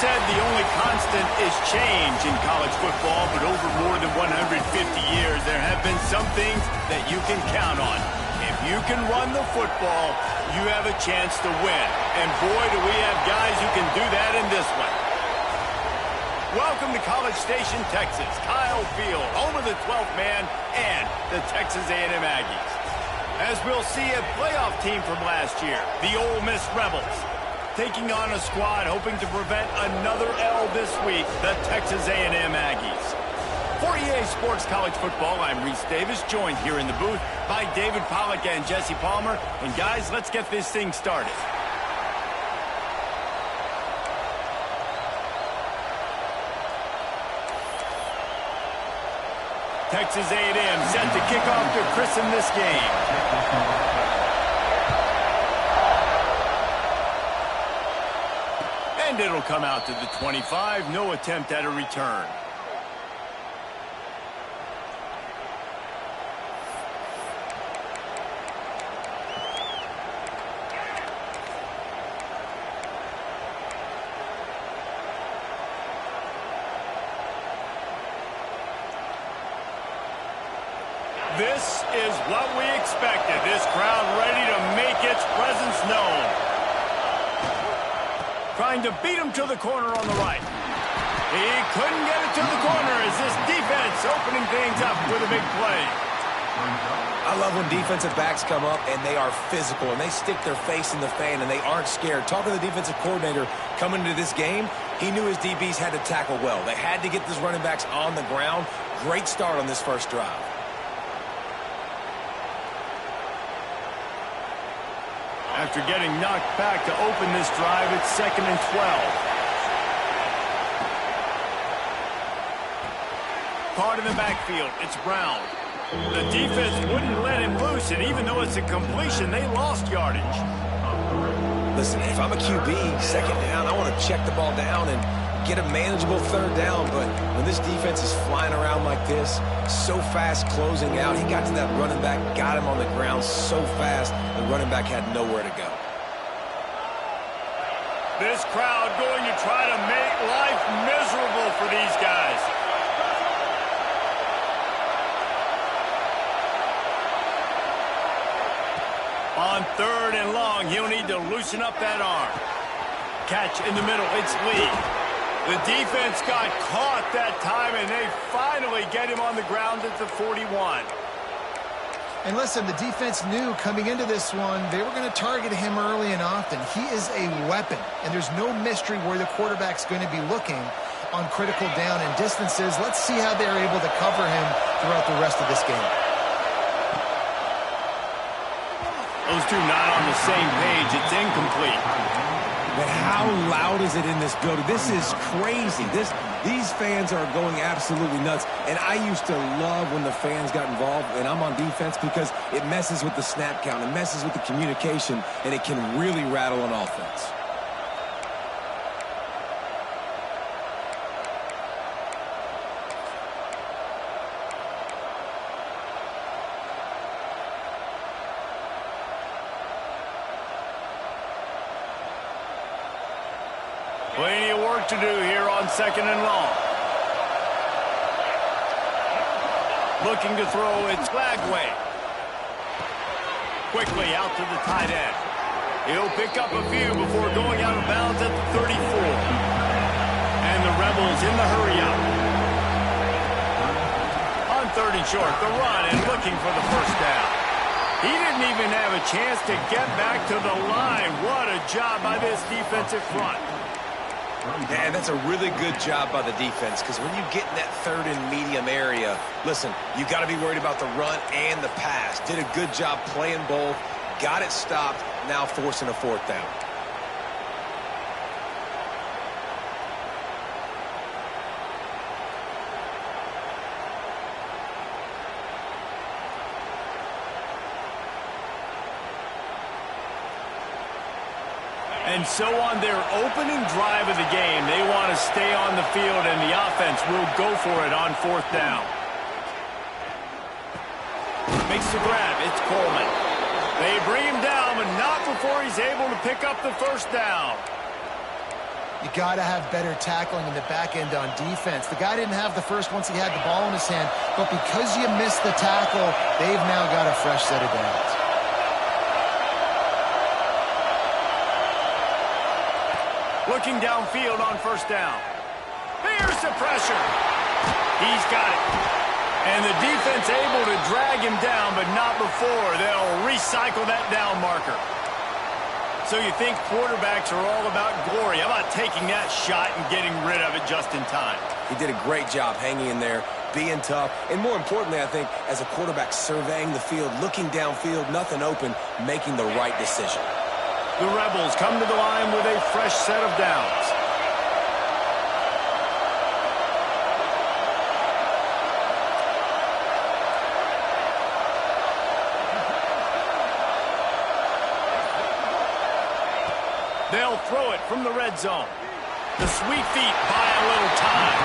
said the only constant is change in college football, but over more than 150 years, there have been some things that you can count on. If you can run the football, you have a chance to win. And boy, do we have guys who can do that in this one. Welcome to College Station, Texas. Kyle Field, home of the 12th man and the Texas A&M Aggies. As we'll see, a playoff team from last year, the Ole Miss Rebels, taking on a squad hoping to prevent another L this week, the Texas A&M Aggies. For EA Sports College Football, I'm Reese Davis, joined here in the booth by David Pollack and Jesse Palmer. And guys, let's get this thing started. Texas A&M set to kick off to christen this game. And it'll come out to the 25. No attempt at a return. This is what we expected. This crowd ready to make its presence known. Trying to beat him to the corner on the right. He couldn't get it to the corner as this defense opening things up with a big play. I love when defensive backs come up and they are physical and they stick their face in the fan and they aren't scared. Talking to the defensive coordinator coming into this game, he knew his DBs had to tackle well. They had to get these running backs on the ground. Great start on this first drive. After getting knocked back to open this drive, it's 2nd and 12. Caught in the backfield, it's Brown. The defense wouldn't let him loose, and even though it's a completion, they lost yardage. Listen, if I'm a QB, 2nd down, I want to check the ball down and get a manageable 3rd down, but when this defense is flying around like this, so fast closing out, he got to that running back, got him on the ground so fast, the running back had nowhere to go. This crowd going to try to make life miserable for these guys. On 3rd and long, he'll need to loosen up that arm. Catch in the middle, it's Lee. The defense got caught that time, and they finally get him on the ground at the 41. And listen, the defense knew coming into this one, they were going to target him early and often. He is a weapon, and there's no mystery where the quarterback's going to be looking on critical down and distances. Let's see how they're able to cover him throughout the rest of this game. Those two not on the same page. It's incomplete. But how loud is it in this building? This is crazy. These fans are going absolutely nuts. And I used to love when the fans got involved, and I'm on defense, because it messes with the snap count, it messes with the communication, and it can really rattle an offense. Plenty of work to do here on 2nd and long. Looking to throw, it's Lagway. Quickly out to the tight end. He'll pick up a few before going out of bounds at the 34. And the Rebels in the hurry-up. On 3rd and short, the run and looking for the first down. He didn't even have a chance to get back to the line. What a job by this defensive front. Yeah, that's a really good job by the defense, because when you get in that 3rd and medium area, listen, you got to be worried about the run and the pass. Did a good job playing both, got it stopped, now forcing a 4th down. And so on their opening drive of the game, they want to stay on the field, and the offense will go for it on 4th down. Makes the grab. It's Coleman. They bring him down, but not before he's able to pick up the first down. You got to have better tackling in the back end on defense. The guy didn't have the first once he had the ball in his hand, but because you missed the tackle, they've now got a fresh set of downs. Looking downfield on first down. Here's the pressure. He's got it. And the defense able to drag him down, but not before. They'll recycle that down marker. So you think quarterbacks are all about glory. How about taking that shot and getting rid of it just in time? He did a great job hanging in there, being tough, and more importantly, I think, as a quarterback surveying the field, looking downfield, nothing open, making the right decision. The Rebels come to the line with a fresh set of downs. They'll throw it from the red zone. The sweet feet buy a little time.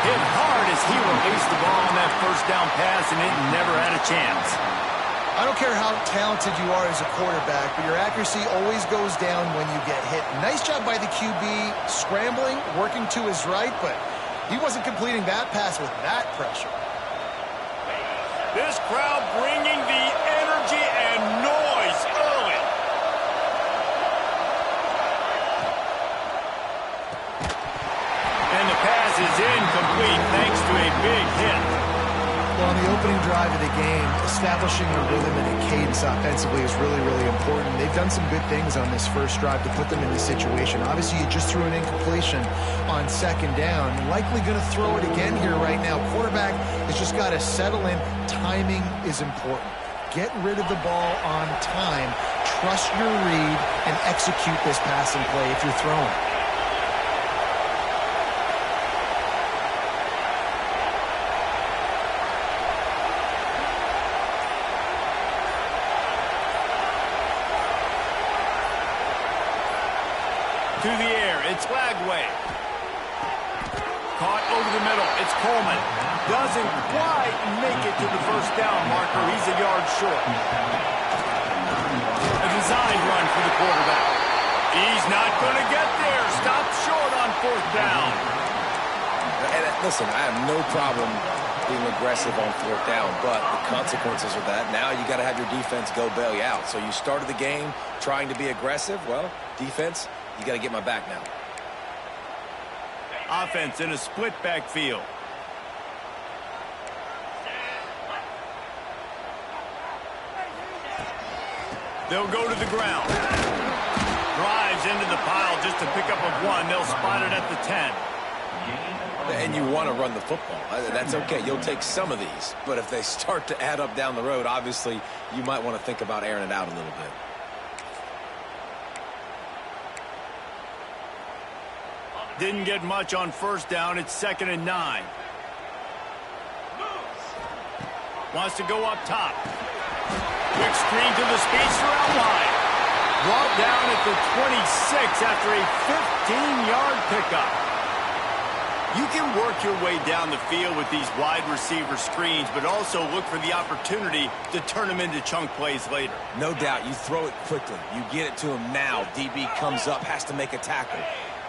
Hit hard as he released the ball on that first down pass, and it never had a chance. I don't care how talented you are as a quarterback, but your accuracy always goes down when you get hit. Nice job by the QB scrambling, working to his right, but he wasn't completing that pass with that pressure. This crowd bringing the energy and noise early. And the pass is incomplete thanks to a big hit. Well, on the opening drive of the game, establishing a rhythm and a cadence offensively is really, really important. They've done some good things on this first drive to put them in this situation. Obviously, you just threw an incompletion on second down. Likely going to throw it again here right now. Quarterback has just got to settle in. Timing is important. Get rid of the ball on time. Trust your read and execute this passing play if you're throwing. To the air, it's Lagway. Caught over the middle, it's Coleman. Doesn't quite make it to the first down marker. He's a yard short. A designed run for the quarterback. He's not going to get there. Stopped short on fourth down. And listen, I have no problem being aggressive on fourth down, but the consequences of that, now you got to have your defense go bail you out. So you started the game trying to be aggressive. Well, defense, you got to get my back now. Offense in a split backfield. They'll go to the ground. Drives into the pile just to pick up a one. They'll spot it at the 10. And you want to run the football. That's okay. You'll take some of these. But if they start to add up down the road, obviously you might want to think about airing it out a little bit. Didn't get much on first down. It's 2nd and 9. Wants to go up top. Quick screen to the speedster out wide. Brought down at the 26 after a 15-yard pickup. You can work your way down the field with these wide receiver screens, but also look for the opportunity to turn them into chunk plays later. No doubt. You throw it quickly. You get it to him now. DB comes up, has to make a tackle.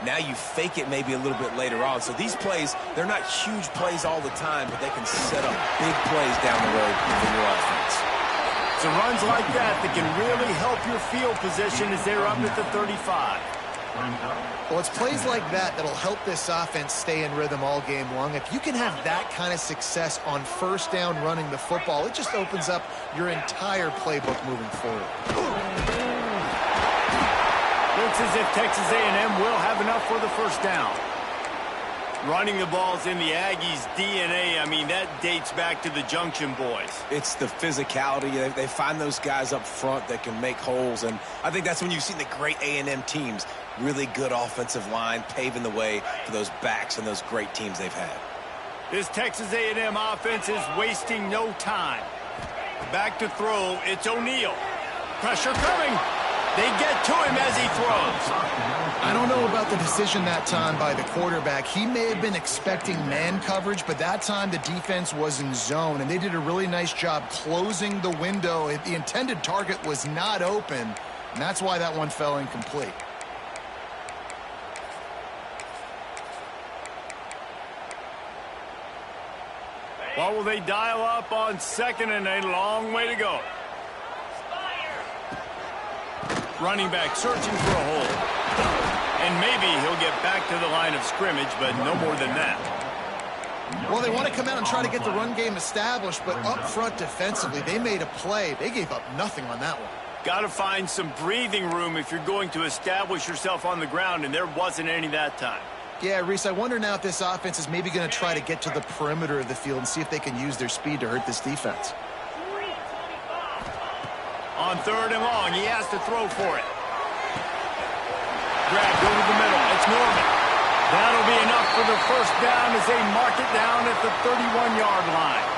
Now you fake it maybe a little bit later on. So these plays, they're not huge plays all the time, but they can set up big plays down the road for your offense. So runs like that can really help your field position as they're up at the 35. Well, it's plays like that that'll help this offense stay in rhythm all game long. If you can have that kind of success on first down running the football, it just opens up your entire playbook moving forward. Looks as if Texas A&M will have enough for the first down. Running the ball's in the Aggies' DNA. I mean, that dates back to the Junction boys. It's the physicality. They find those guys up front that can make holes, and I think that's when you've seen the great A&M teams. Really good offensive line, paving the way for those backs and those great teams they've had. This Texas A&M offense is wasting no time. Back to throw, it's O'Neal. Pressure coming. They get to him as he throws. I don't know about the decision that time by the quarterback. He may have been expecting man coverage, but that time the defense was in zone, and they did a really nice job closing the window. The intended target was not open, and that's why that one fell incomplete. What will they dial up on second and a long way to go? Running back searching for a hole. And maybe he'll get back to the line of scrimmage, but no more than that. Well, they want to come out and try to get the run game established, but up front defensively, they made a play. They gave up nothing on that one. Got to find some breathing room if you're going to establish yourself on the ground, and there wasn't any that time. Yeah, Reese, I wonder now if this offense is maybe going to try to get to the perimeter of the field and see if they can use their speed to hurt this defense. On third and long, he has to throw for it. Grab, go to the middle. It's Norman. That'll be enough for the first down as they mark it down at the 31-yard line.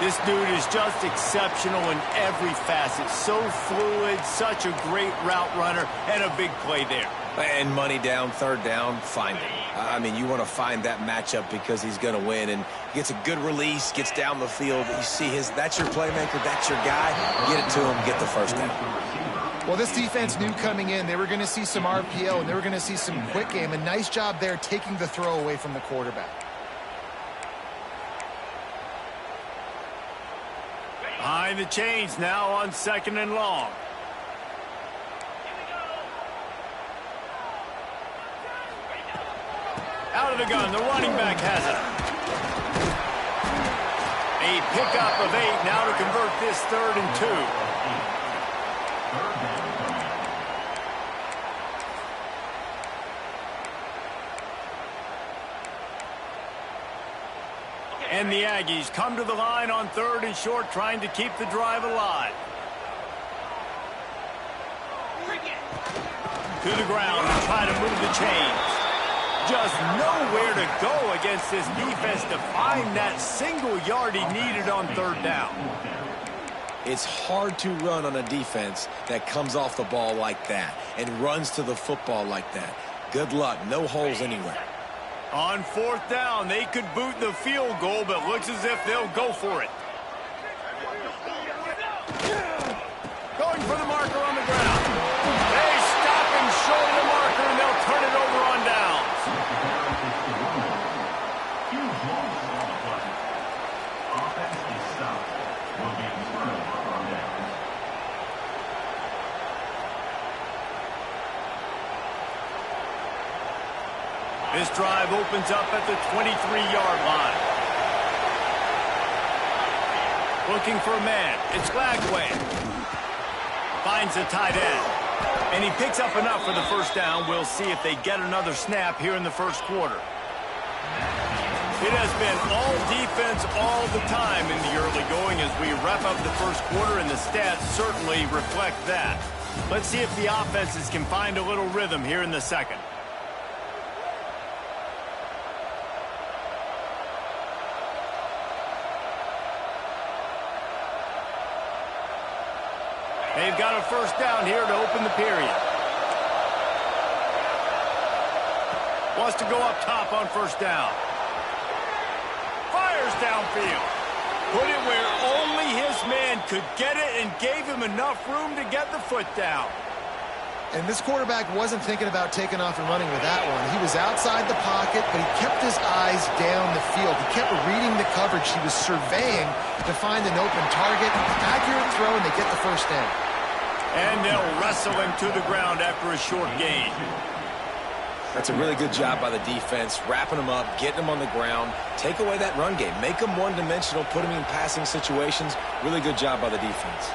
This dude is just exceptional in every facet. So fluid, such a great route runner, and a big play there. And money down, third down, find him. I mean, you want to find that matchup because he's going to win. And gets a good release, gets down the field. You see that's your playmaker, that's your guy. Get it to him, get the first down. Well, this defense knew coming in they were going to see some RPO and they were going to see some quick game. A nice job there taking the throw away from the quarterback. Behind the chains now on second and long. Out of the gun, the running back has it. A pickup of 8 now to convert this 3rd and 2. And the Aggies come to the line on 3rd and short, trying to keep the drive alive. To the ground and try to move the chains. Just nowhere to go against this defense to find that single yard he needed on 3rd down. It's hard to run on a defense that comes off the ball like that and runs to the football like that. Good luck. No holes anywhere. On 4th down, they could boot the field goal, but looks as if they'll go for it. Going for the marker on the ground. They stop him short of the marker, and they'll turn it over on downs. This drive opens up at the 23-yard line. Looking for a man. It's Lagway. Finds a tight end. And he picks up enough for the first down. We'll see if they get another snap here in the first quarter. It has been all defense all the time in the early going as we wrap up the first quarter, and the stats certainly reflect that. Let's see if the offenses can find a little rhythm here in the second. They've got a first down here to open the period. Wants to go up top on first down. Fires downfield. Put it where only his man could get it and gave him enough room to get the foot down. And this quarterback wasn't thinking about taking off and running with that one. He was outside the pocket, but he kept his eyes down the field. He kept reading the coverage. He was surveying to find an open target. Accurate throw, and they get the first down. And they'll wrestle him to the ground after a short gain. That's a really good job by the defense, wrapping him up, getting him on the ground. Take away that run game. Make him one-dimensional, put him in passing situations. Really good job by the defense.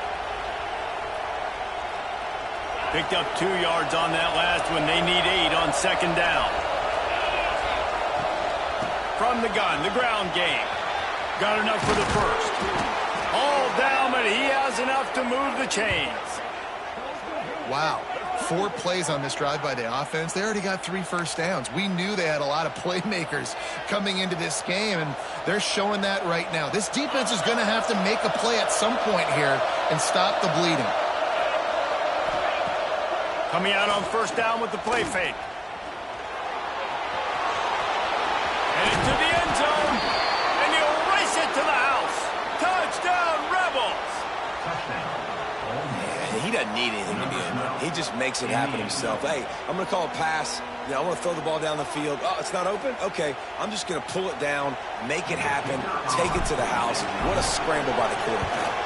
Picked up 2 yards on that last one. They need 8 on second down. From the gun, the ground game. Got enough for the first. All down, but he has enough to move the chains. Wow. 4 plays on this drive by the offense. They already got 3 first downs. We knew they had a lot of playmakers coming into this game, and they're showing that right now. This defense is going to have to make a play at some point here and stop the bleeding. Coming out on first down with the play fake. And into the end zone, and he'll race it to the house. Touchdown, Rebels! Yeah, he doesn't need anything to be open. He just makes it happen himself. Hey, I'm going to call a pass. You know, I want to throw the ball down the field. Oh, it's not open? Okay, I'm just going to pull it down, make it happen, take it to the house. What a scramble by the quarterback.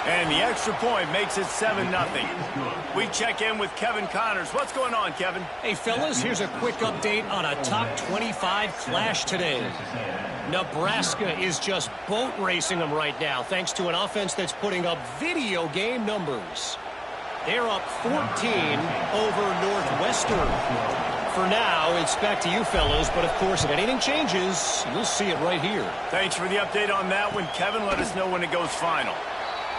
And the extra point makes it 7-0. We check in with Kevin Connors. What's going on, Kevin? Hey, fellas, here's a quick update on a top 25 clash today. Nebraska is just boat racing them right now, thanks to an offense that's putting up video game numbers. They're up 14 over Northwestern. For now, it's back to you, fellas, but of course, if anything changes, you'll see it right here. Thanks for the update on that one, Kevin. Let us know when it goes final.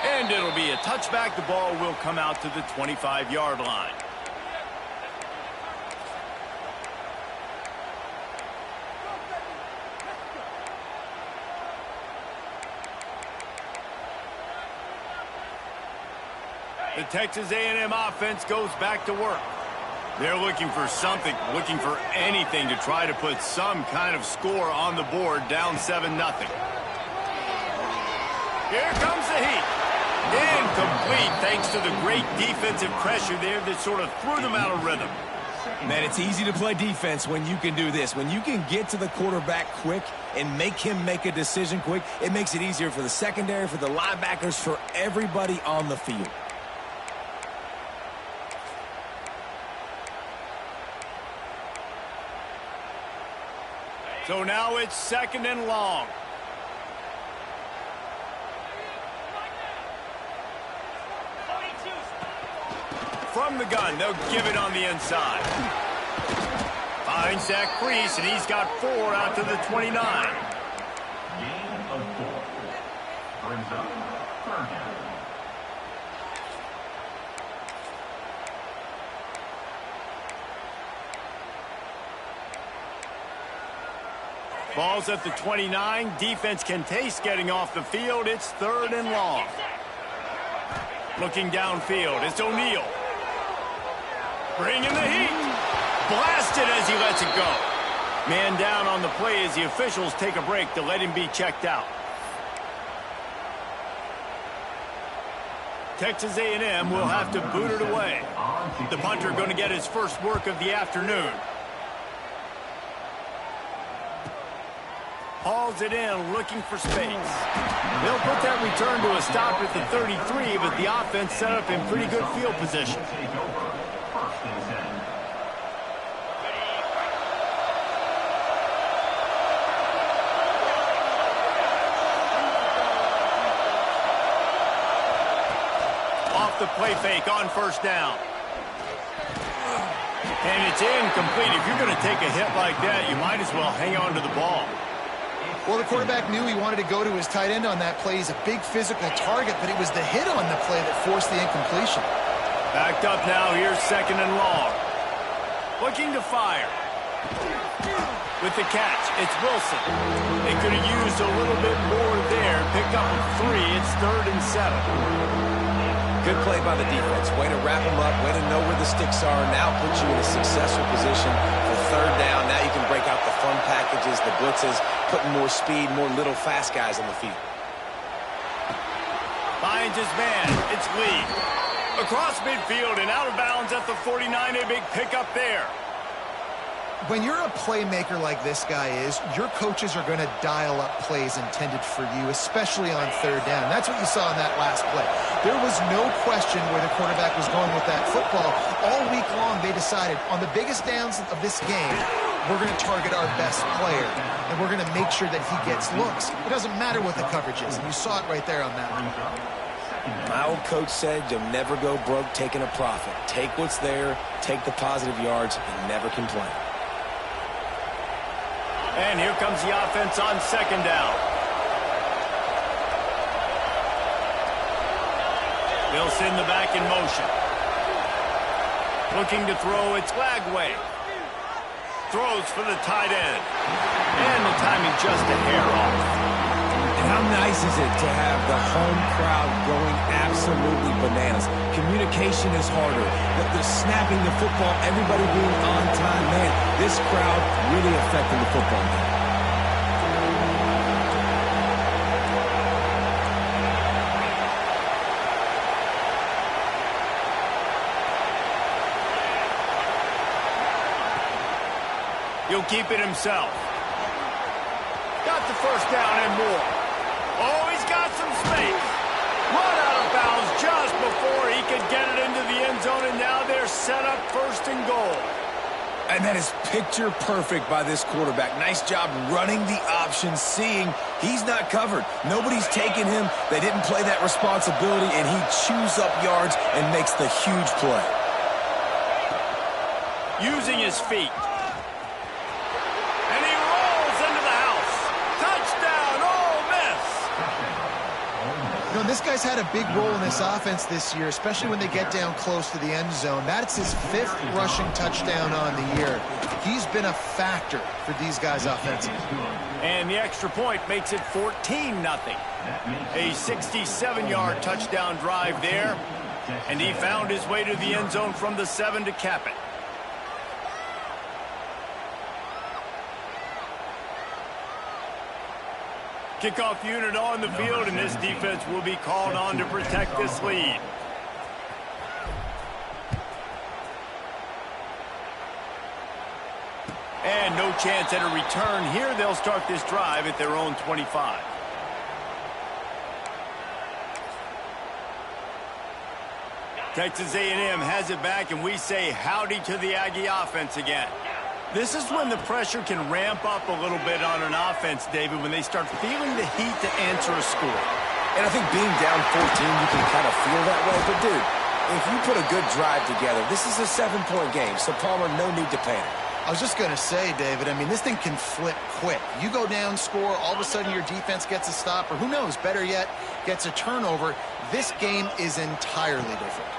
And it'll be a touchback. The ball will come out to the 25-yard line. The Texas A&M offense goes back to work. They're looking for something, looking for anything to try to put some kind of score on the board, down 7-0. Here comes the heat. Incomplete, thanks to the great defensive pressure there that sort of threw them out of rhythm. Man, it's easy to play defense when you can do this. When you can get to the quarterback quick and make him make a decision quick, it makes it easier for the secondary, for the linebackers, for everybody on the field. So now it's 2nd and long. From the gun, they'll give it on the inside. Finds that crease, and he's got 4 out to the 29. Gain of 4. Brings up 3rd down. Ball's at the 29. Defense can taste getting off the field. It's 3rd and long. Looking downfield, it's O'Neal. Bringing the heat. Blasted as he lets it go. Man down on the play as the officials take a break to let him be checked out. Texas A&M will have to boot it away. The punter going to get his first work of the afternoon. Hauls it in, looking for space. They'll put that return to a stop at the 33, but the offense set up in pretty good field position. Off the play fake on 1st down. And it's incomplete. If you're going to take a hit like that, you might as well hang on to the ball. Well, the quarterback knew he wanted to go to his tight end on that play. He's a big physical target, but it was the hit on the play that forced the incompletion. Backed up now. Here's 2nd and long. Looking to fire. With the catch, it's Wilson. They could have used a little bit more there. Pick up with 3. It's 3rd and 7. Good play by the defense. Way to wrap them up. Way to know where the sticks are. Now put you in a successful position for 3rd down. Now you can break out the fun packages, the blitzes, putting more speed, more little fast guys on the field. Finds his man. It's Lee. Across midfield and out of bounds at the 49. A big pickup there. When you're a playmaker like this guy is, your coaches are going to dial up plays intended for you, especially on 3rd down. That's what you saw in that last play. There was no question where the quarterback was going with that football. All week long, they decided on the biggest downs of this game, we're going to target our best player, and we're going to make sure that he gets looks. It doesn't matter what the coverage is, and you saw it right there on that one. My old coach said you'll never go broke taking a profit. Take what's there, take the positive yards, and never complain. And here comes the offense on 2nd down. They'll send the back in motion. Looking to throw, it's Lagway. Throws for the tight end. And the timing just a hair off. And how nice is it to have the home crowd going absolutely bananas? Communication is harder. The snapping the football, everybody being on time. Man, this crowd really affecting the football game. He'll keep it himself. Got the first down and more. Oh, he's got some space. Run out of bounds just before he could get it into the end zone, and now they're set up first and goal. And that is picture perfect by this quarterback. Nice job running the option, seeing he's not covered. Nobody's taking him. They didn't play that responsibility, and he chews up yards and makes the huge play. Using his feet. And he rolls into the house. Touchdown, Ole Miss. You know, this guy's had a big role in this offense this year, especially when they get down close to the end zone. That's his 5th rushing touchdown on the year. He's been a factor for these guys offensively. And the extra point makes it 14-0. A 67-yard touchdown drive there. And he found his way to the end zone from the 7 to cap it. Kickoff unit on the field, and this defense will be called on to protect this lead. And no chance at a return here. They'll start this drive at their own 25. Texas A&M has it back, and we say howdy to the Aggie offense again. This is when the pressure can ramp up a little bit on an offense, David, when they start feeling the heat to answer a score. And I think being down 14, you can kind of feel that way. But, dude, if you put a good drive together, this is a 7-point game, so Palmer, no need to panic. I was just going to say, David, I mean, this thing can flip quick. You go down, score, all of a sudden your defense gets a stop, or who knows, better yet, gets a turnover. This game is entirely different.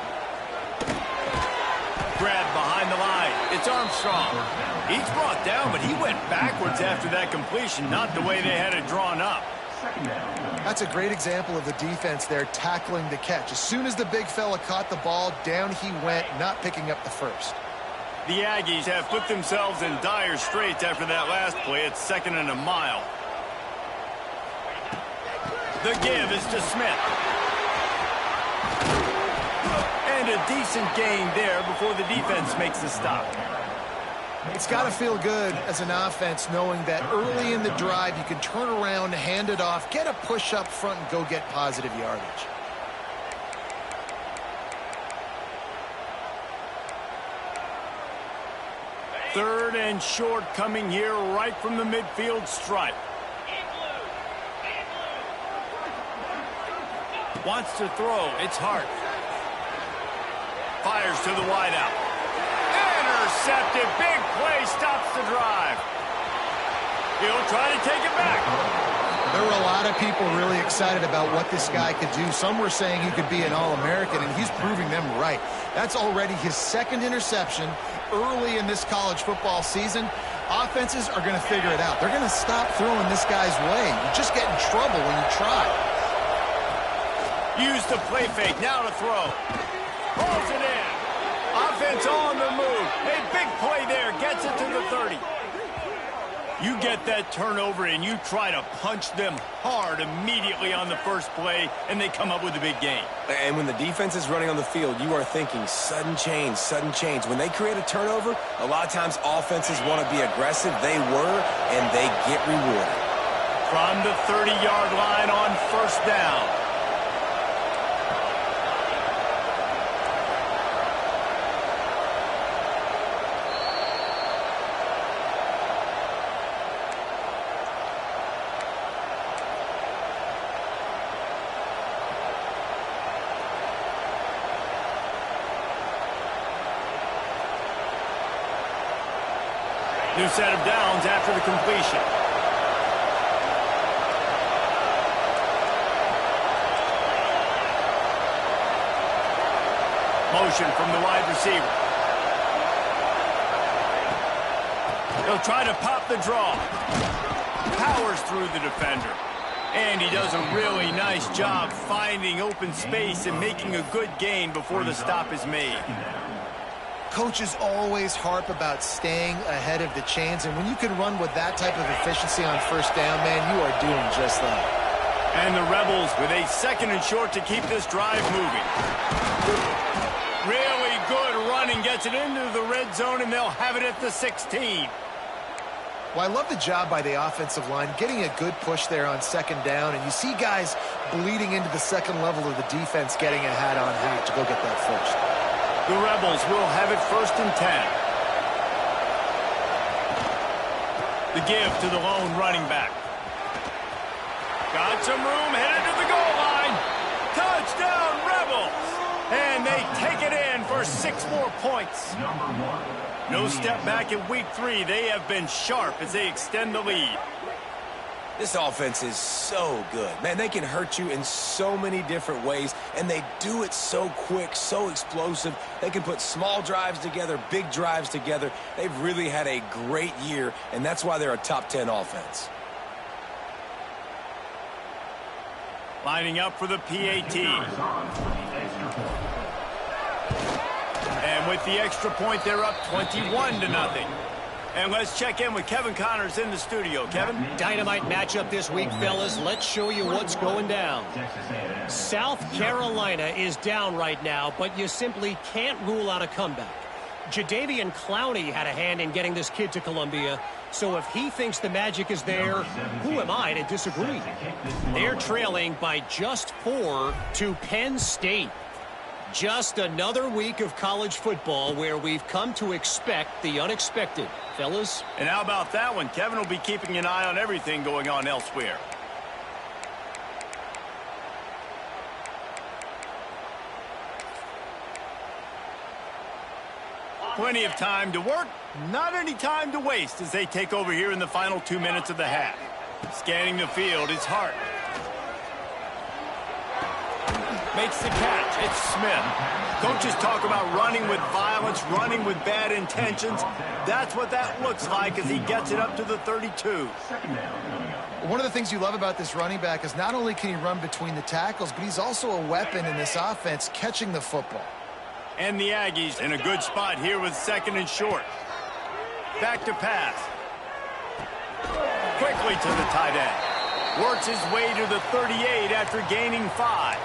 Grab behind the line. It's Armstrong. He's brought down, but he went backwards after that completion, not the way they had it drawn up. That's a great example of the defense there tackling the catch. As soon as the big fella caught the ball, down he went, not picking up the first. The Aggies have put themselves in dire straits after that last play. It's 2nd and a mile. The give is to Smith. And a decent gain there before the defense makes the stop. It's got to feel good as an offense knowing that early in the drive you can turn around, hand it off, get a push up front, and go get positive yardage. Third and short coming here right from the midfield stripe. Wants to throw. It's Hart. Fires to the wideout. Intercepted. Big play stops the drive. He'll try to take it back. There were a lot of people really excited about what this guy could do. Some were saying he could be an All-American, and he's proving them right. That's already his 2nd interception early in this college football season. Offenses are going to figure it out. They're going to stop throwing this guy's way. You just get in trouble when you try. Use the play fake. Now to throw. Pulls it in. Offense on the move. A big play there. Gets it to the 30. You get that turnover and you try to punch them hard immediately on the first play, and they come up with a big gain. And when the defense is running on the field, you are thinking sudden change, sudden change. When they create a turnover, a lot of times offenses want to be aggressive. They were, and they get rewarded. From the 30-yard line on first down. New set of downs after the completion. Motion from the wide receiver. He'll try to pop the draw. Powers through the defender. And he does a really nice job finding open space and making a good gain before the stop is made. Coaches always harp about staying ahead of the chains, and when you can run with that type of efficiency on first down, man, you are doing just that. And the Rebels with a 2nd and short to keep this drive moving. Really good running, gets it into the red zone, and they'll have it at the 16. Well, I love the job by the offensive line, getting a good push there on second down, and you see guys bleeding into the second level of the defense getting a hat-on hat to go get that first. The Rebels will have it 1st and 10. The give to the lone running back. Got some room, headed to the goal line. Touchdown, Rebels! And they take it in for 6 more points. No step back in week 3. They have been sharp as they extend the lead. This offense is so good. Man, they can hurt you in so many different ways, and they do it so quick, so explosive. They can put small drives together, big drives together. They've really had a great year, and that's why they're a top 10 offense. Lining up for the PAT. And with the extra point, they're up 21-0. And let's check in with Kevin Connors in the studio. Kevin? Dynamite matchup this week, fellas. Let's show you what's going down. South Carolina is down right now, but you simply can't rule out a comeback. Jadeveon Clowney had a hand in getting this kid to Columbia, so if he thinks the magic is there, who am I to disagree? They're trailing by just 4 to Penn State. Just another week of college football where we've come to expect the unexpected. Fellas? And how about that one? Kevin will be keeping an eye on everything going on elsewhere. Plenty of time to work, not any time to waste as they take over here in the final 2 minutes of the half. Scanning the field, it's Hart. Makes the catch. It's Smith. Coaches talk about running with violence, running with bad intentions. That's what that looks like as he gets it up to the 32. One of the things you love about this running back is not only can he run between the tackles, but he's also a weapon in this offense catching the football. And the Aggies in a good spot here with 2nd and short. Back to pass. Quickly to the tight end. Works his way to the 38 after gaining 5.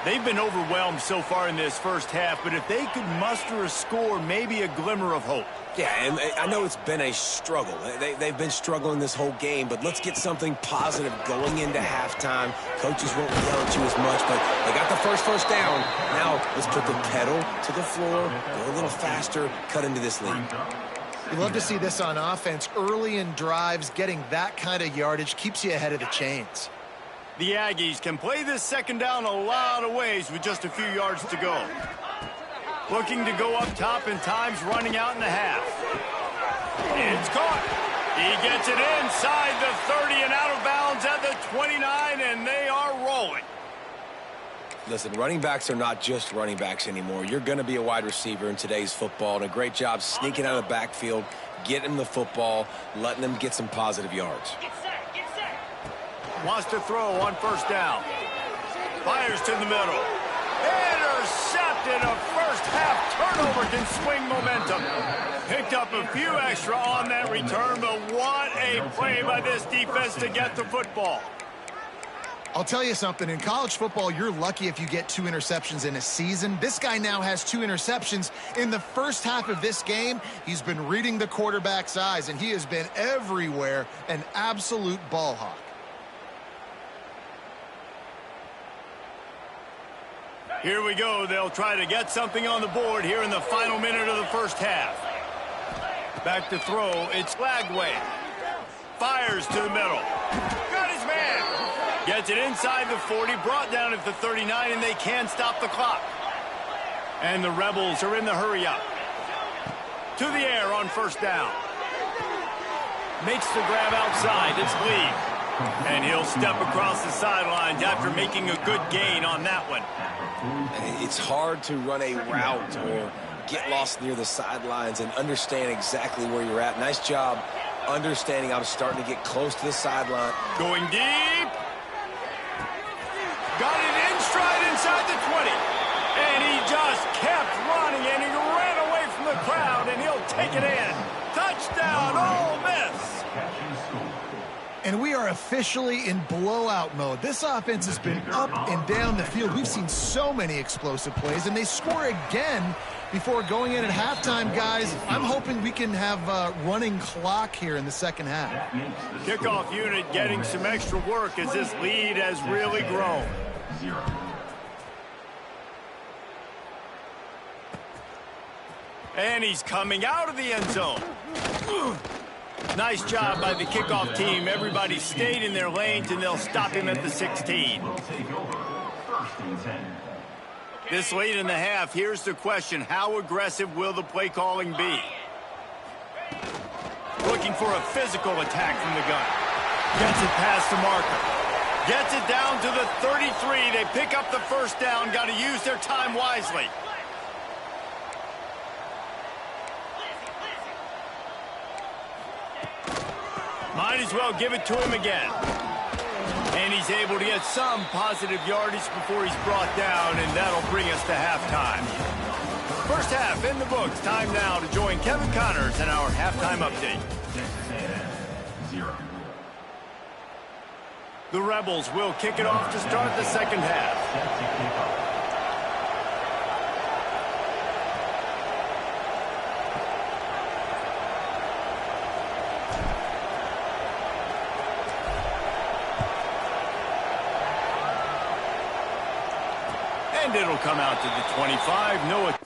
They've been overwhelmed so far in this first half, but if they could muster a score, maybe a glimmer of hope. Yeah, and I know it's been a struggle. They've been struggling this whole game, but let's get something positive going into halftime. Coaches won't yell at you as much, but they got the first down. Now let's put the pedal to the floor, go a little faster, cut into this lead. You love to see this on offense. Early in drives, getting that kind of yardage keeps you ahead of the chains. The Aggies can play this 2nd down a lot of ways with just a few yards to go. Looking to go up top and time's running out in the half. It's caught. He gets it inside the 30 and out of bounds at the 29, and they are rolling. Listen, running backs are not just running backs anymore. You're going to be a wide receiver in today's football, and a great job sneaking out of the backfield, getting them the football, letting them get some positive yards. Wants to throw on 1st down. Fires to the middle. Intercepted. A first-half turnover can swing momentum. Picked up a few extra on that return, but what a play by this defense to get the football. I'll tell you something. In college football, you're lucky if you get 2 interceptions in a season. This guy now has 2 interceptions. In the first half of this game, he's been reading the quarterback's eyes, and he has been everywhere, an absolute ball hawk. Here we go. They'll try to get something on the board here in the final minute of the first half. Back to throw. It's Lagway. Fires to the middle. Got his man. Gets it inside the 40. Brought down at the 39, and they can stop the clock. And the Rebels are in the hurry-up. To the air on 1st down. Makes the grab outside. It's Lee. And he'll step across the sidelines after making a good gain on that one. It's hard to run a route or get lost near the sidelines and understand exactly where you're at. Nice job understanding I'm starting to get close to the sideline. Going deep. Got it in stride inside the 20. And he just kept running, and he ran away from the crowd, and he'll take it in. Touchdown, Ole Miss. And we are officially in blowout mode. This offense has been up and down the field. We've seen so many explosive plays, and they score again before going in at halftime, guys. I'm hoping we can have a running clock here in the second half. Kickoff unit getting some extra work as this lead has really grown. And he's coming out of the end zone. Nice job by the kickoff team. Everybody stayed in their lanes, and they'll stop him at the 16. This late in the half, here's the question. How aggressive will the play calling be? Looking for a physical attack from the gun. Gets it past the marker. Gets it down to the 33. They pick up the first down. Got to use their time wisely. Might as well give it to him again. And he's able to get some positive yardage before he's brought down, and that'll bring us to halftime. First half in the books. Time now to join Kevin Connors in our halftime update. The Rebels will kick it off to start the second half. And it'll come out to the 25. Noah.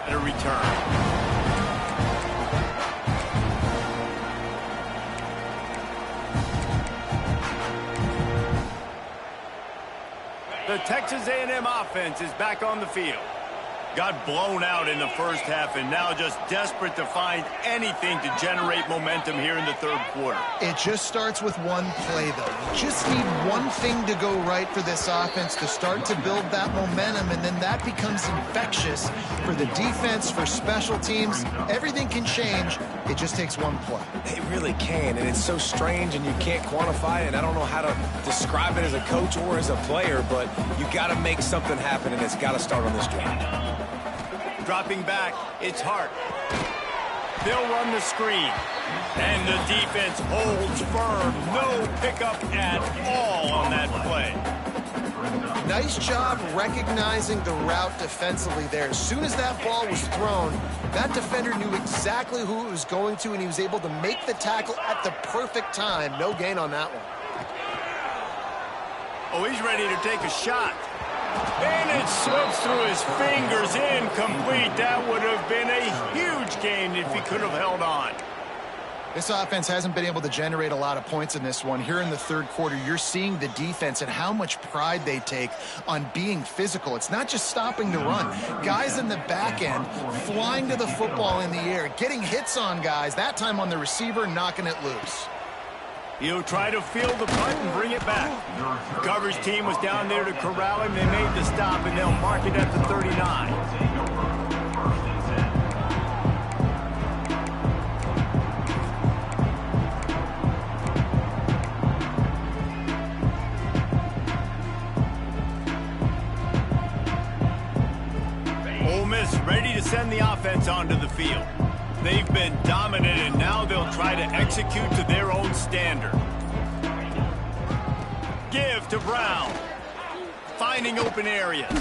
A return. The Texas A&M offense is back on the field. Got blown out in the first half and now just desperate to find anything to generate momentum here in the third quarter. It just starts with one play, though. You just need one thing to go right for this offense to start to build that momentum, and then that becomes infectious for the defense, for special teams. Everything can change. It just takes one play. It really can, and it's so strange, and you can't quantify it, and I don't know how to describe it as a coach or as a player, but you got to make something happen, and it's got to start on this drive. Dropping back, it's Hart. They'll run the screen. And the defense holds firm. No pickup at all on that play. Nice job recognizing the route defensively there. As soon as that ball was thrown, that defender knew exactly who it was going to, and he was able to make the tackle at the perfect time. No gain on that one. Oh, he's ready to take a shot. And it slips through his fingers, incomplete. That would have been a huge gain if he could have held on. This offense hasn't been able to generate a lot of points in this one. Here in the third quarter, you're seeing the defense and how much pride they take on being physical. It's not just stopping the run. Guys in the back end flying to the football in the air, getting hits on guys, that time on the receiver, knocking it loose. He'll try to field the punt and bring it back. The coverage team was down there to corral him. They made the stop, and they'll mark it at the 39. Ole Miss ready to send the offense onto the field. They've been dominant, and now they'll try to execute to their own standard. Give to Brown. Finding open areas.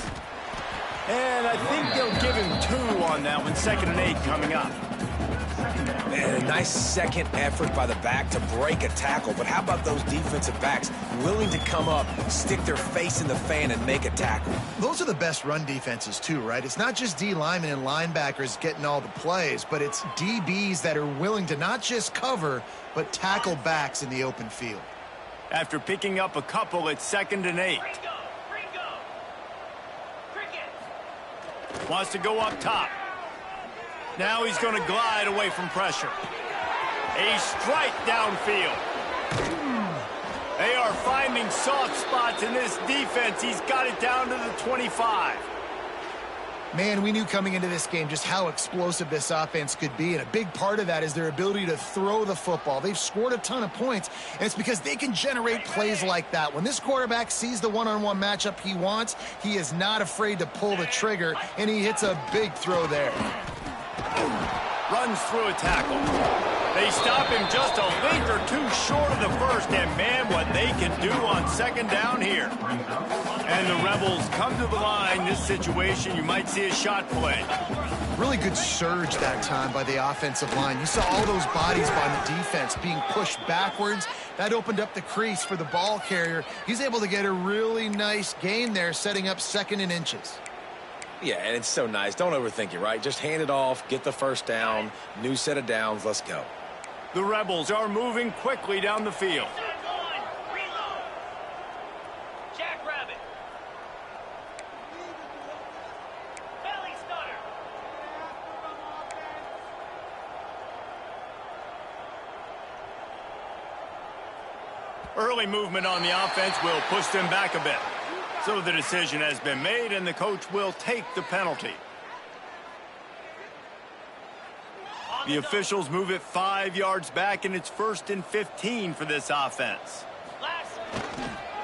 And I think they'll give him 2 on that one. 2nd and 8 coming up. And a nice second effort by the back to break a tackle. But how about those defensive backs willing to come up, stick their face in the fan, and make a tackle? Those are the best run defenses, too, right? It's not just D linemen and linebackers getting all the plays, but it's DBs that are willing to not just cover, but tackle backs in the open field. After picking up a couple, it's 2nd and 8. Wants to go up top. Now he's going to glide away from pressure. A strike downfield. They are finding soft spots in this defense. He's got it down to the 25. Man, we knew coming into this game just how explosive this offense could be, and a big part of that is their ability to throw the football. They've scored a ton of points, and it's because they can generate plays like that. When this quarterback sees the one-on-one matchup he wants, he is not afraid to pull the trigger, and he hits a big throw there. Runs through a tackle. They stop him just a link or two short of the first, and man, what they can do on second down here. And the Rebels come to the line. This situation, you might see a shot play. Really good surge that time by the offensive line. You saw all those bodies by the defense being pushed backwards. That opened up the crease for the ball carrier. He's able to get a really nice gain there, setting up 2nd and inches. Yeah, and it's so nice. Don't overthink it, right? Just hand it off, get the first down, new set of downs, let's go. The Rebels are moving quickly down the field. Jackrabbit. Belly stutter. Early movement on the offense will push them back a bit. So the decision has been made, and the coach will take the penalty. The officials move it 5 yards back, and it's 1st and 15 for this offense.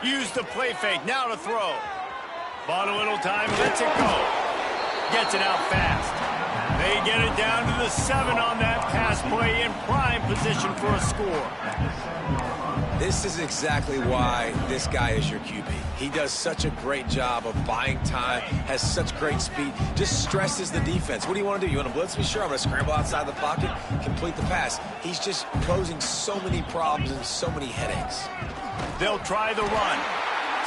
Use the play fake, now to throw. Bought a little time, lets it go. Gets it out fast. They get it down to the 7 on that pass play, in prime position for a score. This is exactly why this guy is your QB. He does such a great job of buying time, has such great speed, just stresses the defense. What do you want to do? You want to blitz me? Sure, I'm going to scramble outside the pocket, complete the pass. He's just posing so many problems and so many headaches. They'll try the run.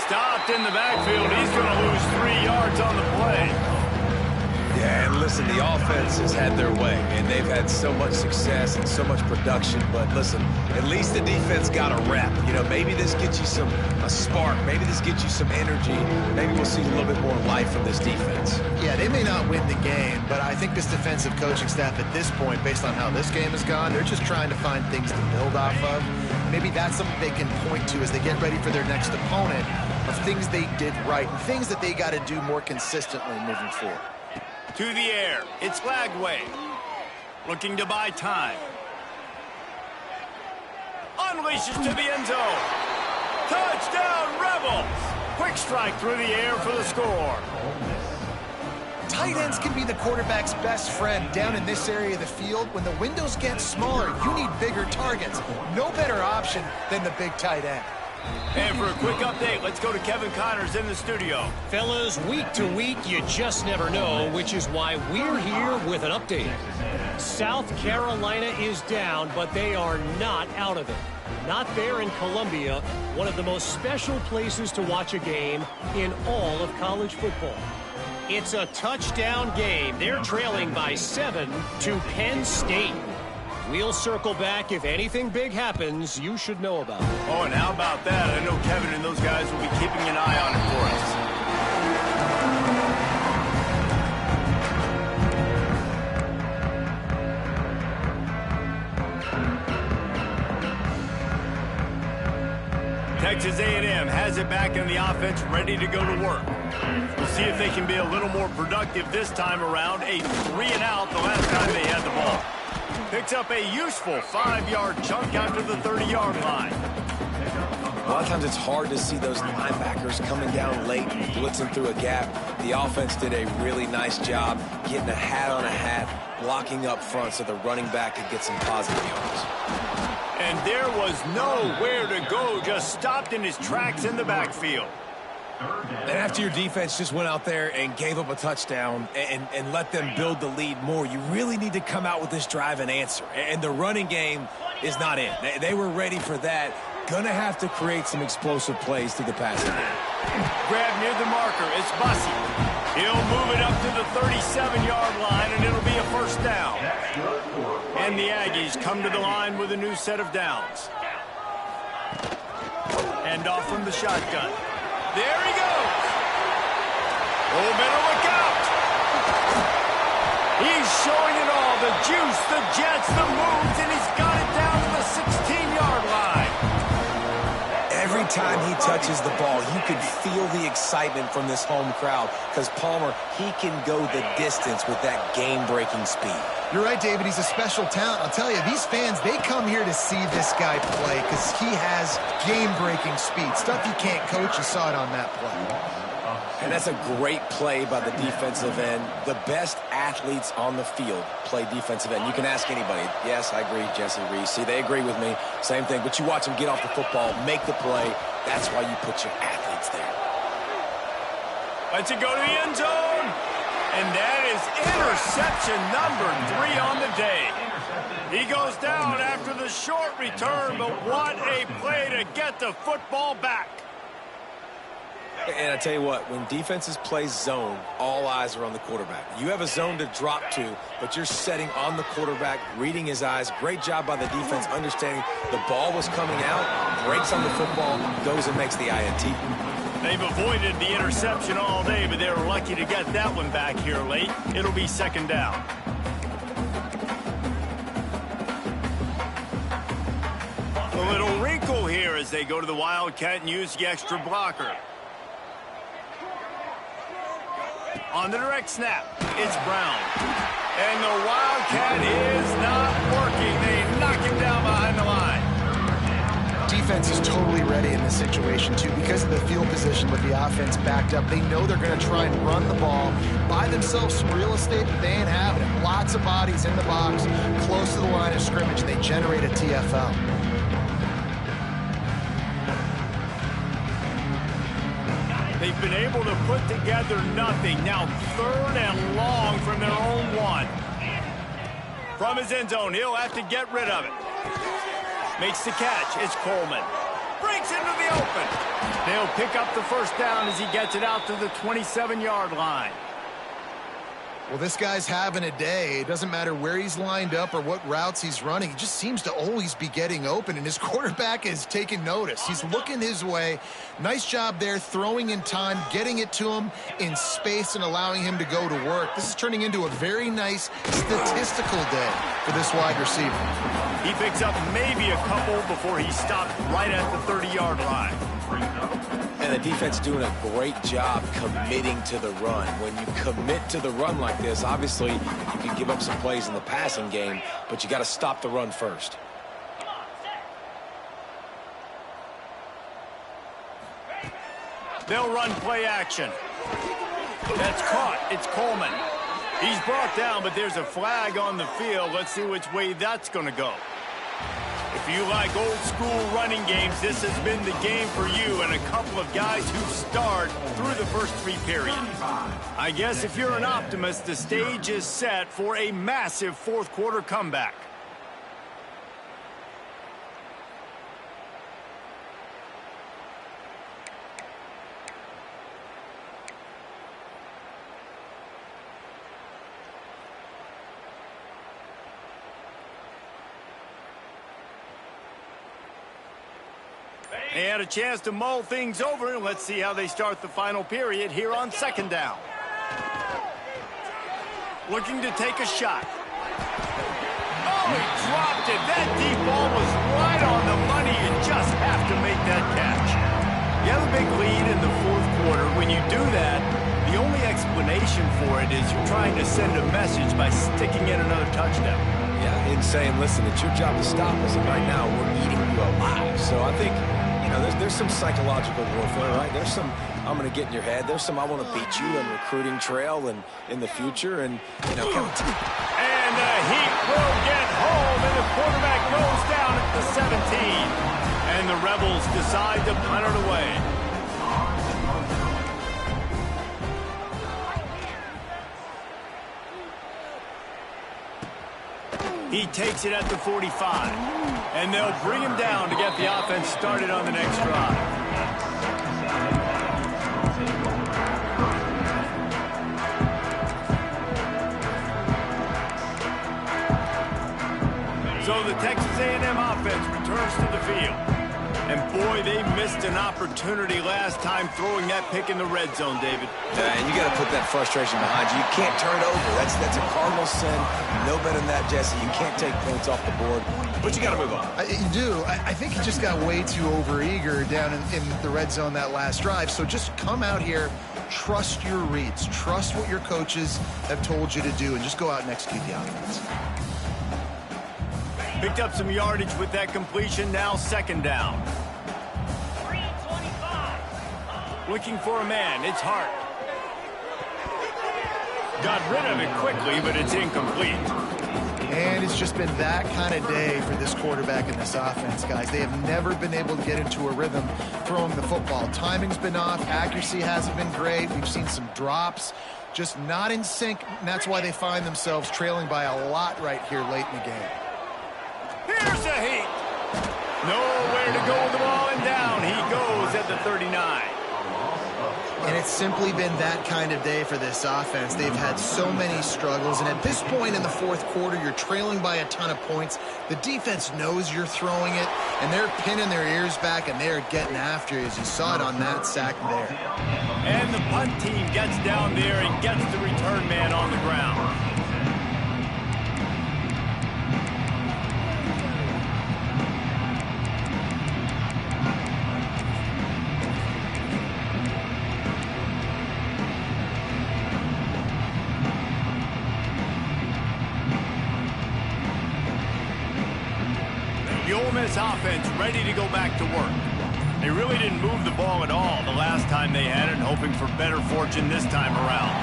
Stopped in the backfield. He's going to lose 3 yards on the play. Yeah, and listen, the offense has had their way, and they've had so much success and so much production. But listen, at least the defense got a rep. You know, maybe this gets you a spark. Maybe this gets you some energy. Maybe we'll see a little bit more life from this defense. Yeah, they may not win the game, but I think this defensive coaching staff at this point, based on how this game has gone, they're just trying to find things to build off of. Maybe that's something they can point to as they get ready for their next opponent, of things they did right and things that they got to do more consistently moving forward. To the air, it's Lagway. Looking to buy time. Unleashes to the end zone. Touchdown, Rebels! Quick strike through the air for the score. Tight ends can be the quarterback's best friend down in this area of the field. When the windows get smaller, you need bigger targets. No better option than the big tight end. And for a quick update, let's go to Kevin Connors in the studio. Fellas, week to week, you just never know, which is why we're here with an update. South Carolina is down, but they are not out of it. Not there in Columbia, one of the most special places to watch a game in all of college football. It's a touchdown game. They're trailing by 7 to Penn State. We'll circle back. If anything big happens, you should know about it. Oh, and how about that? I know Kevin and those guys will be keeping an eye on it for us. Texas A&M has it back in the offense, ready to go to work. We'll see if they can be a little more productive this time around. A 3-and-out the last time they had the ball. Picks up a useful 5-yard chunk out to the 30-yard line. A lot of times it's hard to see those linebackers coming down late and blitzing through a gap. The offense did a really nice job getting a hat on a hat, blocking up front so the running back could get some positive yards. And there was nowhere to go, just stopped in his tracks in the backfield. And after your defense just went out there and gave up a touchdown and let them build the lead more, you really need to come out with this drive and answer. And the running game is not in. They were ready for that. Gonna have to create some explosive plays through the passing game. Grab near the marker. It's Bussey. He'll move it up to the 37-yard line, and it'll be a first down. And the Aggies come to the line with a new set of downs. End off from the shotgun. There he goes. Oh, better look out. He's showing it all. The juice, the jets, the moves, and he's got it down to the 16-yard line. Every time he touches the ball, you can feel the excitement from this home crowd because Palmer, he can go the distance with that game-breaking speed. You're right, David. He's a special talent. I'll tell you, these fans, they come here to see this guy play because he has game-breaking speed. Stuff you can't coach. You saw it on that play. And that's a great play by the defensive end. The best athletes on the field play defensive end. You can ask anybody. Yes, I agree, Jesse Reese. See, they agree with me. Same thing. But you watch them get off the football, make the play. That's why you put your athletes there. Let's it go to the end zone. And that is interception number 3 on the day. He goes down after the short return, but what a play to get the football back. And I tell you what, when defenses play zone, all eyes are on the quarterback. You have a zone to drop to, but you're setting on the quarterback, reading his eyes. Great job by the defense, understanding the ball was coming out, breaks on the football, goes and makes the INT. They've avoided the interception all day, but they were lucky to get that one back here late. It'll be second down. A little wrinkle here as they go to the Wildcat and use the extra blocker. On the direct snap, it's Brown. And the Wildcat is not working. They knock him down behind the line. Defense is totally ready in this situation, too. Because of the field position with the offense backed up, they know they're going to try and run the ball, buy themselves some real estate that they ain't having it. Lots of bodies in the box, close to the line of scrimmage, and they generate a TFL. They've been able to put together nothing. Now 3rd and long from their own 1. From his end zone, he'll have to get rid of it. Makes the catch. It's Coleman. Breaks into the open. They'll pick up the first down as he gets it out to the 27-yard line. Well, this guy's having a day. It doesn't matter where he's lined up or what routes he's running. He just seems to always be getting open, and his quarterback is taking notice. He's looking his way. Nice job there, throwing in time, getting it to him in space and allowing him to go to work. This is turning into a very nice statistical day for this wide receiver. He picks up maybe a couple before he stopped right at the 30-yard line. And the defense doing a great job committing to the run. When you commit to the run like this, obviously you can give up some plays in the passing game, but you got to stop the run first. They'll run play action. That's caught. It's Coleman. He's brought down, but there's a flag on the field. Let's see which way that's going to go. If you like old school running games, this has been the game for you and a couple of guys who starred through the first 3 periods. I guess if you're an optimist, the stage is set for a massive 4th quarter comeback. They had a chance to mull things over, and let's see how they start the final period here on 2nd down. Looking to take a shot. Oh, he dropped it. That deep ball was right on the money. You just have to make that catch. You have a big lead in the 4th quarter. When you do that, the only explanation for it is you're trying to send a message by sticking in another touchdown. Yeah, in saying, listen, it's your job to stop us, and right now we're eating you alive. So I think, you know, there's some psychological warfare, right? There's some, I'm going to get in your head. There's some, I want to beat you on recruiting trail and in the future. And, you know, and the Heat will get home, and the quarterback goes down at the 17. And the Rebels decide to punt it away. He takes it at the 45. And they'll bring him down to get the offense started on the next drive. So the Texas A&M offense returns to the field. And boy, they missed an opportunity last time throwing that pick in the red zone, David. And you got to put that frustration behind you. You can't turn it over. That's a cardinal sin. No better than that, Jesse. You can't take points off the board, but you got to move on. You do. I think he just got way too overeager down in the red zone that last drive. So just come out here, trust your reads, trust what your coaches have told you to do, and just go out and execute the offense. Picked up some yardage with that completion. Now second down. 325. Looking for a man. It's Hart. Got rid of it quickly, but it's incomplete. And it's just been that kind of day for this quarterback and this offense, guys. They have never been able to get into a rhythm throwing the football. Timing's been off. Accuracy hasn't been great. We've seen some drops. Just not in sync, and that's why they find themselves trailing by a lot right here late in the game. Here's a heat. Nowhere to go with the ball, and down he goes at the 39. And it's simply been that kind of day for this offense. They've had so many struggles, and at this point in the fourth quarter, you're trailing by a ton of points. The defense knows you're throwing it, and they're pinning their ears back, and they're getting after you, as you saw it on that sack there. And the punt team gets down there and gets the return man on the ground. The Ole Miss offense ready to go back to work. They really didn't move the ball at all the last time they had it, hoping for better fortune this time around.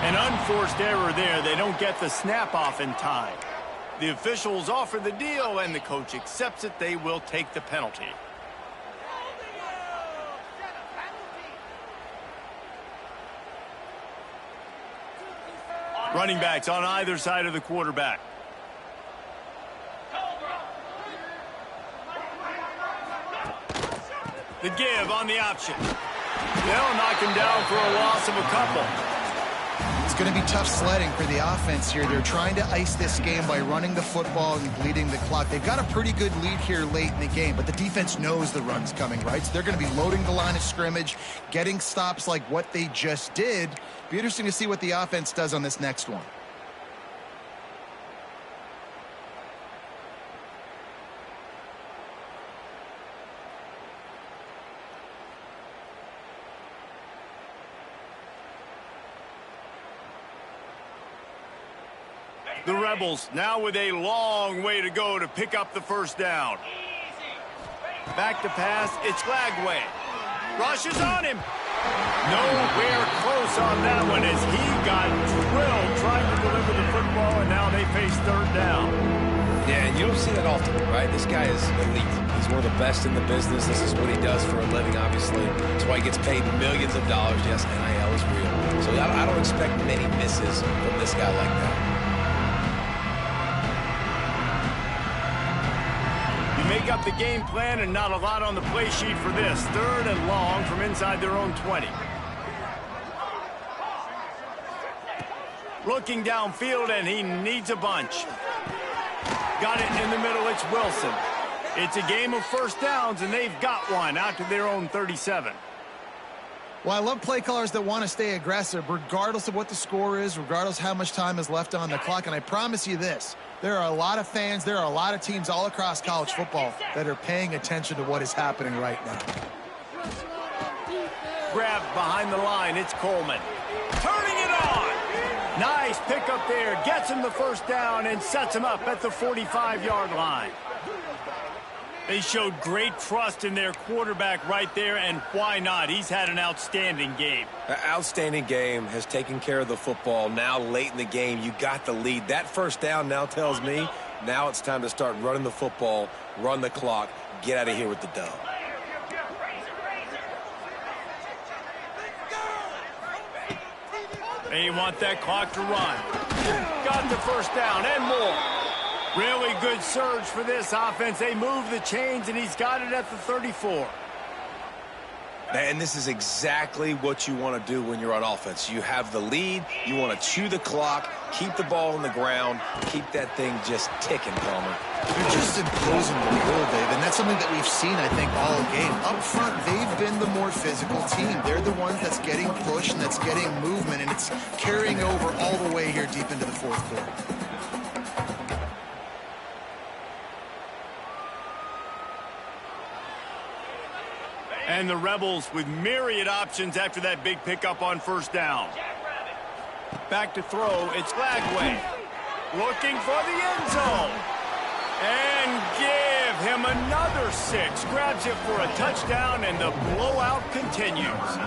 An unforced error there. They don't get the snap off in time. The officials offer the deal, and the coach accepts it. They will take the penalty. Running backs on either side of the quarterback. The give on the option. They'll knock him down for a loss of a couple. It's going to be tough sledding for the offense here. They're trying to ice this game by running the football and bleeding the clock. They've got a pretty good lead here late in the game, but the defense knows the run's coming, right? So they're going to be loading the line of scrimmage, getting stops like what they just did. Be interesting to see what the offense does on this next one. The Rebels now with a long way to go to pick up the first down. Back to pass, it's Lagway. Rushes on him. Nowhere close on that one as he got drilled trying to deliver the football, and now they face third down. Yeah, and you don't see that often, right? This guy is elite. He's one of the best in the business. This is what he does for a living, obviously. That's why he gets paid millions of dollars. Yes, NIL is real. So I don't expect many misses from this guy like that. Make up the game plan, and not a lot on the play sheet for this. Third and long from inside their own 20. Looking downfield, and he needs a bunch. Got it in the middle. It's Wilson. It's a game of first downs, and they've got one out to their own 37. Well, I love play callers that want to stay aggressive, regardless of what the score is, regardless how much time is left on the clock. And I promise you this, there are a lot of fans, there are a lot of teams all across college football that are paying attention to what is happening right now. Grabbed behind the line, it's Coleman. Turning it on! Nice pickup there, gets him the first down and sets him up at the 45-yard line. They showed great trust in their quarterback right there, and why not? He's had an outstanding game. An outstanding game, has taken care of the football. Now late in the game, you got the lead. That first down now tells me now it's time to start running the football, run the clock, get out of here with the dub. They want that clock to run. Got the first down and more. Really good surge for this offense. They move the chains, and he's got it at the 34. And this is exactly what you want to do when you're on offense. You have the lead. You want to chew the clock, keep the ball on the ground, keep that thing just ticking, Palmer. They're just imposing the will, Dave, and that's something that we've seen, I think, all game. Up front, they've been the more physical team. They're the ones that's getting pushed and that's getting movement, and it's carrying over all the way here deep into the fourth quarter. And the Rebels with myriad options after that big pickup on first down. Back to throw, it's Lagway. Looking for the end zone. And give him another 6. Grabs it for a touchdown, and the blowout continues.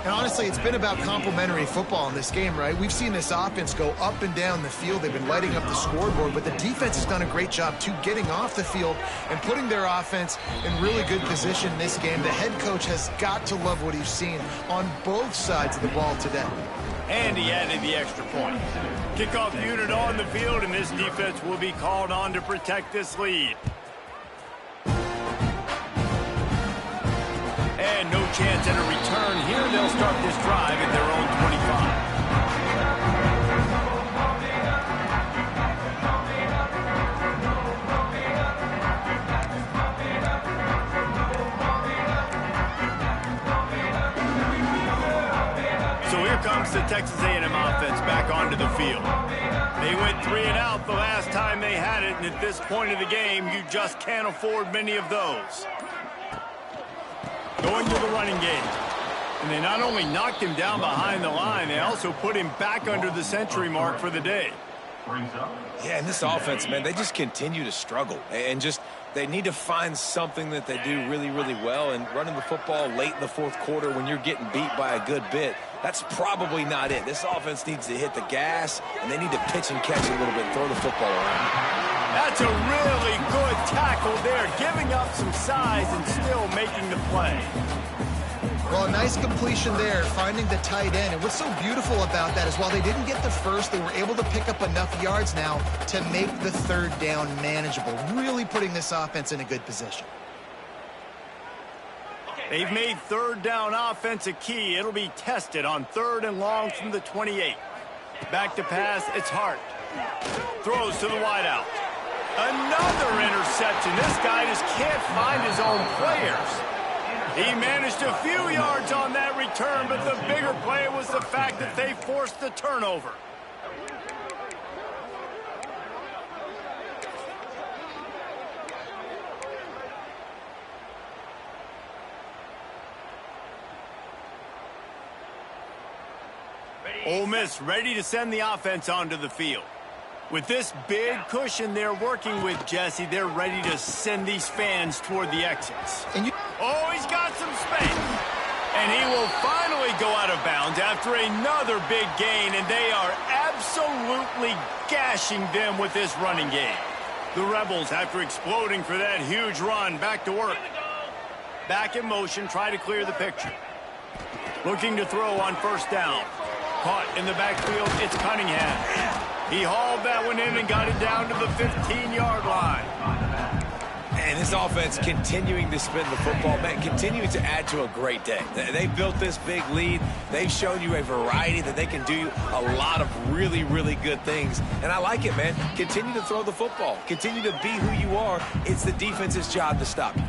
And honestly, it's been about complementary football in this game, right? We've seen this offense go up and down the field. They've been lighting up the scoreboard, but the defense has done a great job, too, getting off the field and putting their offense in really good position in this game. The head coach has got to love what he's seen on both sides of the ball today. And he added the extra point. Kickoff unit on the field, and this defense will be called on to protect this lead. And no chance at a return here. They'll start this drive at their own 25. So here comes the Texas A&M offense back onto the field. They went 3 and out the last time they had it, and at this point of the game, you just can't afford many of those. Going to the running game. And they not only knocked him down behind the line, they also put him back under the century mark for the day. Yeah, and this offense, man, they just continue to struggle. And just, they need to find something that they do really, really well. And running the football late in the fourth quarter when you're getting beat by a good bit, that's probably not it. This offense needs to hit the gas, and they need to pitch and catch a little bit, throw the football around. That's a really good tackle there, giving up some size and still making the play. Well, a nice completion there, finding the tight end. And what's so beautiful about that is while they didn't get the first, they were able to pick up enough yards now to make the third down manageable, really putting this offense in a good position. They've made third down offense a key. It'll be tested on 3rd and long from the 28. Back to pass, it's Hart. Throws to the wideout. Another interception. This guy just can't find his own players. He managed a few yards on that return, but the bigger play was the fact that they forced the turnover. Ole Miss ready to send the offense onto the field. With this big cushion they're working with, Jesse, they're ready to send these fans toward the exits. Oh, he's got some space. And he will finally go out of bounds after another big gain, and they are absolutely gashing them with this running game. The Rebels, after exploding for that huge run, back to work. Back in motion, try to clear the picture. Looking to throw on first down. Caught in the backfield, it's Cunningham. He hauled that one in and got it down to the 15-yard line. And this offense continuing to spin the football, man, continuing to add to a great day. They built this big lead. They've shown you a variety that they can do a lot of really, really good things. And I like it, man. Continue to throw the football. Continue to be who you are. It's the defense's job to stop you.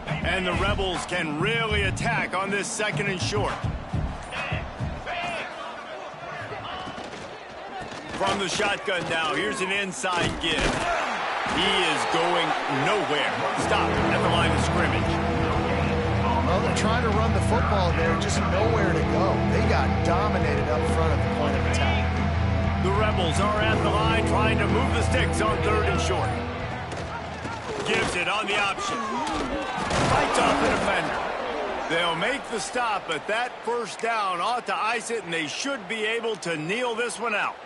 And the Rebels can really attack on this 2nd and short. From the shotgun now, here's an inside give. He is going nowhere. Stop at the line of scrimmage. Well, they're trying to run the football there, just nowhere to go. They got dominated up front at the point of attack. The Rebels are at the line trying to move the sticks on 3rd and short. Gives it on the option. Fights off the defender. They'll make the stop, but that first down ought to ice it, and they should be able to kneel this one out.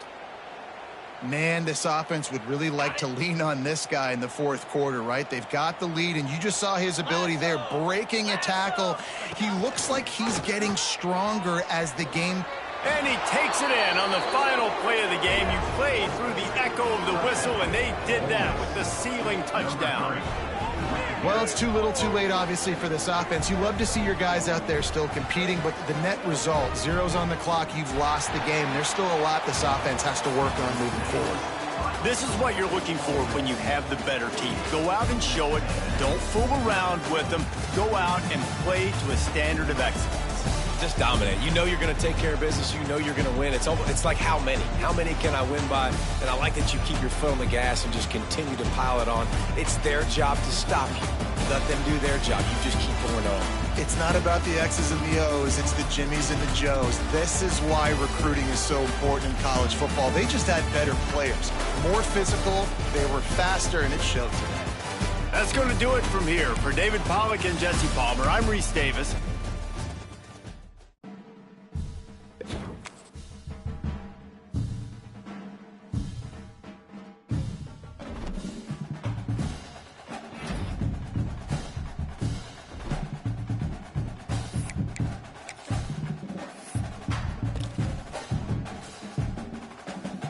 Man, this offense would really like to lean on this guy in the fourth quarter, right? They've got the lead, and you just saw his ability there, breaking a tackle. He looks like he's getting stronger as the game. And he takes it in on the final play of the game. You played through the echo of the whistle, and they did that with the sealing touchdown. Well, it's too little too late, obviously, for this offense. You love to see your guys out there still competing, but the net result, zeros on the clock, you've lost the game. There's still a lot this offense has to work on moving forward. This is what you're looking for when you have the better team. Go out and show it. Don't fool around with them. Go out and play to a standard of excellence. Just dominate. You know you're going to take care of business. You know you're going to win. It's like how many? How many can I win by? And I like that you keep your foot on the gas and just continue to pile it on. It's their job to stop you. Let them do their job. You just keep going on. It's not about the X's and the O's. It's the Jimmies and the Joes. This is why recruiting is so important in college football. They just had better players. More physical. They were faster, and it showed today. That's going to do it from here. For David Pollack and Jesse Palmer, I'm Reese Davis.